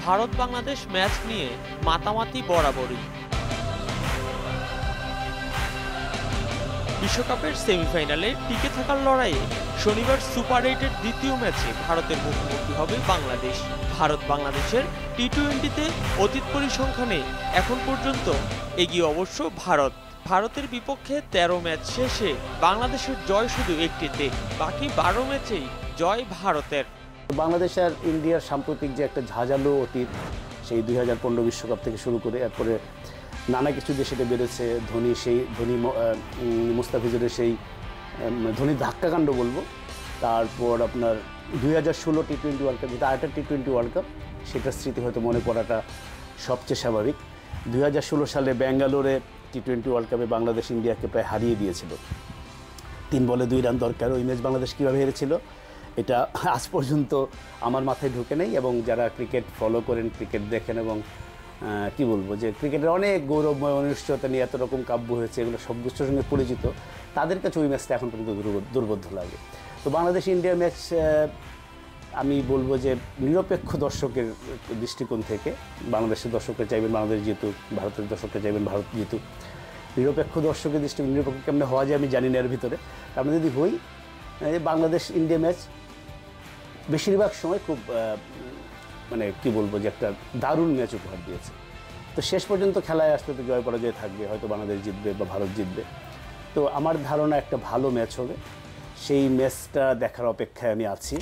Bharat Bangladesh match নিয়ে মাতামাতি বরাবরই। বিশ্বকাপের সেমিফাইনালে টিকে থাকার লড়াইয়ে শনিবার সুপার 8-এর দ্বিতীয় ম্যাচে ভারতের মুখোমুখি হবে বাংলাদেশ। ভারত বাংলাদেশের টি-20-তে অতীত পরিসংখ্যানে এখন পর্যন্ত এগিয়ে অবশ্য ভারতের বিপক্ষে 13 ম্যাচ শেষে বাংলাদেশের জয় শুধু একটিতে, বাকি 12 ম্যাচেই জয় ভারতের। বাংলাদেশ আর ইন্ডিয়ার সাম্প্রতিক যে একটা ঝাঁঝালো অতীত, সেই 2015 বিশ্বকাপ থেকে শুরু করে এরপরে নানা কিছু দিয়ে সেটা বেড়েছে। ধোনি মুস্তাফিজুরের সেই ধোনির ধাক্কাকাণ্ড বলবো। তারপর আপনার 2016 টি-20 ওয়ার্ল্ড কাপ, যেটা আরেকটা টি-20 ওয়ার্ল্ড কাপ, সেটার স্মৃতি হয়তো মনে পড়াটা সবচেয়ে স্বাভাবিক। 2016 সালে ব্যাঙ্গালোরে টি-20 ওয়ার্ল্ড কাপে বাংলাদেশ ইন্ডিয়াকে প্রায় হারিয়ে দিয়েছিল। 3 বলে 2 রান দরকার। ওই ম্যাচ বাংলাদেশ কীভাবে হেরেছিল এটা আজ পর্যন্ত আমার মাথায় ঢুকে নেই। এবং যারা ক্রিকেট ফলো করেন, ক্রিকেট দেখেন এবং কি বলবো, যে ক্রিকেটের অনেক গৌরবময় অনিশ্চয়তা নিয়ে এত রকম কাব্য হয়েছে, এগুলো সব কিছুর সঙ্গে পরিচিত, তাদের কাছে ওই ম্যাচটা এখন পর্যন্ত দুর্বোধ্য লাগে। তো বাংলাদেশ ইন্ডিয়া ম্যাচ আমি বলবো যে নিরপেক্ষ দর্শকের দৃষ্টিকোণ থেকে বাংলাদেশের দর্শকরা চাইবেন বাংলাদেশ জিতুক, ভারতের দর্শকরা চাইবেন ভারত জিতুক। নিরপেক্ষ দর্শকের দৃষ্টিকোণ, নিরপেক্ষ কেমন হওয়া যায় আমি জানি না এর ভিতরে। আমরা যদি হই, বাংলাদেশ ইন্ডিয়া ম্যাচ বেশিরভাগ সময় খুব মানে কি বলবো, যে একটা দারুণ ম্যাচ উপহার দিয়েছে। তো শেষ পর্যন্ত খেলায় আসলে তো জয় পরাজয় থাকবে, হয়তো বাংলাদেশ জিতবে বা ভারত জিতবে। তো আমার ধারণা একটা ভালো ম্যাচ হবে, সেই ম্যাচটা দেখার অপেক্ষায় আমি আছি।